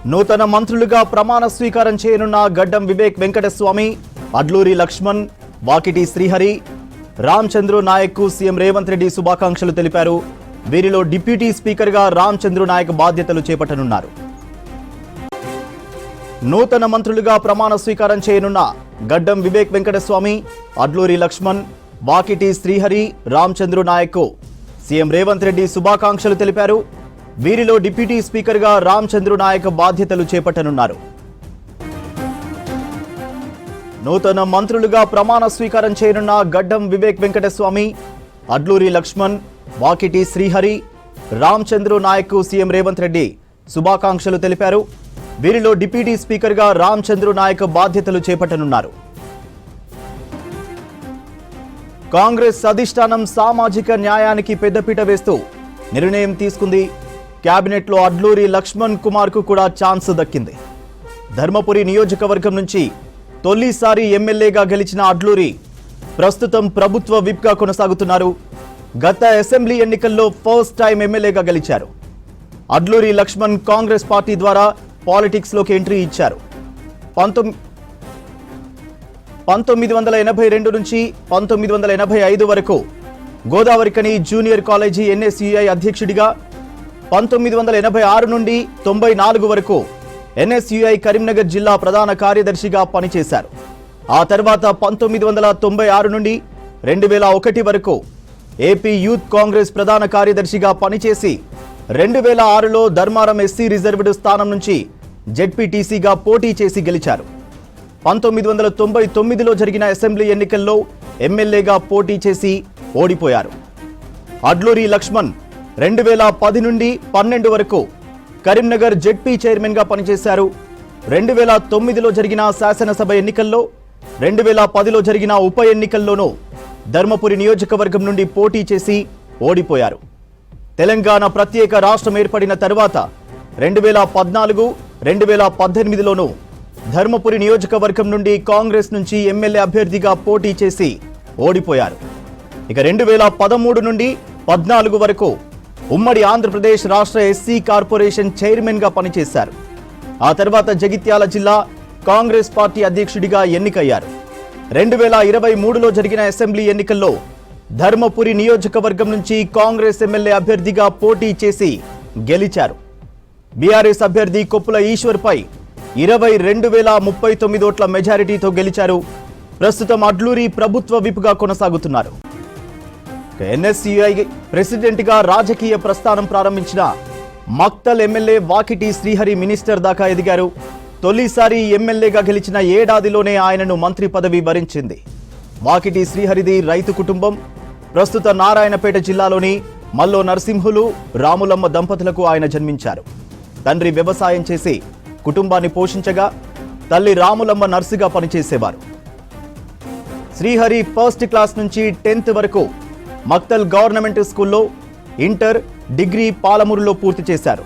నూతన మంత్రులుగా ప్రమాణ స్వీకారం చేయనున్న గడ్డం వివేక్ వెంకటస్వామి, అడ్లూరి లక్ష్మణ్, వాకిటి శ్రీహరి, రామచంద్రు నాయక్ సీఎం రేవంత్ రెడ్డి శుభాకాంక్షలు తెలిపారు. వీరిలో డిప్యూటీ స్పీకర్గా రామచంద్రు నాయక్ బాధ్యతలు చేపట్టనున్నారు. నూతన మంత్రులుగా ప్రమాణ స్వీకారం చేయనున్న గడ్డం వివేక్ వెంకటస్వామి, అడ్లూరి లక్ష్మణ్, వాకిటి శ్రీహరి, రామచంద్రు నాయక్ సీఎం రేవంత్ రెడ్డి శుభాకాంక్షలు తెలిపారు. వీరిలో డిప్యూటీ స్పీకర్గా రామచంద్రు నాయక్ బాధ్యతలు చేపట్టనున్నారు. నూతన మంత్రులుగా ప్రమాణ స్వీకారం చేయనున్న గడ్డం వివేక్ వెంకటస్వామి, అడ్లూరి లక్ష్మణ్, వాకిటి శ్రీహరి, రామచంద్రు నాయక్ సీఎం రేవంత్ రెడ్డి శుభాకాంక్షలు తెలిపారు. వీరిలో డిప్యూటీ స్పీకర్గా రామచంద్రు నాయక్ బాధ్యతలు చేపట్టనున్నారు. కాంగ్రెస్ అధిష్టానం సామాజిక న్యాయానికి పెద్దపీట వేస్తూ నిర్ణయం తీసుకుంది. క్యాబినెట్లో అడ్లూరి లక్ష్మణ్ కుమార్ కు కూడా ఛాన్స్ దక్కింది. ధర్మపురి నియోజకవర్గం నుంచి తొలిసారి ఎమ్మెల్యేగా గెలిచిన అడ్లూరి ప్రస్తుతం ప్రభుత్వ విప్గా కొనసాగుతున్నారు. గత అసెంబ్లీ ఎన్నికల్లో ఫస్ట్ టైం ఎమ్మెల్యేగా గెలిచారు. అడ్లూరి లక్ష్మణ్ కాంగ్రెస్ పార్టీ ద్వారా పాలిటిక్స్లోకి ఎంట్రీ ఇచ్చారు. 1982 నుంచి 1985 వరకు గోదావరికని జూనియర్ కాలేజీ NSUI అధ్యక్షుడిగా, 1986 నుండి 94 వరకు NSUI కరీంనగర్ జిల్లా ప్రధాన కార్యదర్శిగా పనిచేశారు. ఆ తర్వాత 1996 నుండి 2001 వరకు ఏపీ యూత్ కాంగ్రెస్ ప్రధాన కార్యదర్శిగా పనిచేసి 2006లో ధర్మారం SC రిజర్వ్డ్ స్థానం నుంచి జెడ్పీటీసీగా పోటీ చేసి గెలిచారు. 1999లో జరిగిన అసెంబ్లీ ఎన్నికల్లో ఎమ్మెల్యేగా పోటీ చేసి ఓడిపోయారు. అడ్లూరి లక్ష్మణ్ 2010 నుండి 12 వరకు కరీంనగర్ జెడ్పీ చైర్మన్గా పనిచేశారు. 2009లో జరిగిన శాసనసభ ఎన్నికల్లో, 2010లో జరిగిన ఉప ఎన్నికల్లోనూ ధర్మపురి నియోజకవర్గం నుండి పోటీ చేసి ఓడిపోయారు. తెలంగాణ ప్రత్యేక రాష్ట్రం ఏర్పడిన తర్వాత 2014, 2018లోనూ ధర్మపురి నియోజకవర్గం నుండి కాంగ్రెస్ నుంచి ఎమ్మెల్యే అభ్యర్థిగా పోటీ చేసి ఓడిపోయారు. ఇక 2013 నుండి 14 వరకు ఉమ్మడి ఆంధ్రప్రదేశ్ రాష్ట్ర SC కార్పొరేషన్ చైర్మన్గా పనిచేశారు. ఆ తర్వాత జగిత్యాల జిల్లా కాంగ్రెస్ పార్టీ అధ్యక్షుడిగా ఎన్నికయ్యారు. 2023లో జరిగిన అసెంబ్లీ ఎన్నికల్లో ధర్మపురి నియోజకవర్గం నుంచి కాంగ్రెస్ ఎమ్మెల్యే అభ్యర్థిగా పోటీ చేసి గెలిచారు. బీఆర్ఎస్ అభ్యర్థి కొప్పుల ఈశ్వర్పై 22,039 ఓట్ల మెజారిటీతో గెలిచారు. ప్రస్తుతం అడ్లూరి ప్రభుత్వ విప్గా కొనసాగుతున్నారు. NSUI ప్రెసిడెంట్గా రాజకీయ ప్రస్థానం ప్రారంభించిన మక్తల్ ఎమ్మెల్యే వాకిటి శ్రీహరి మినిస్టర్ దాకా ఎదిగారు. తొలిసారి ఎమ్మెల్యేగా గెలిచిన ఏడాదిలోనే ఆయనను మంత్రి పదవి వరించింది. వాకిటి శ్రీహరిది రైతు కుటుంబం. ప్రస్తుత నారాయణపేట జిల్లాలోని మల్లో నరసింహులు, రాములమ్మ దంపతులకు ఆయన జన్మించారు. తండ్రి వ్యవసాయం చేసి కుటుంబాన్ని పోషించగా, తల్లి రాములమ్మ నర్సుగా పనిచేసేవారు. శ్రీహరి ఫస్ట్ క్లాస్ నుంచి 10th వరకు మక్తల్ గవర్నమెంట్ స్కూల్లో, ఇంటర్, డిగ్రీ పాలమూరులో పూర్తి చేశారు.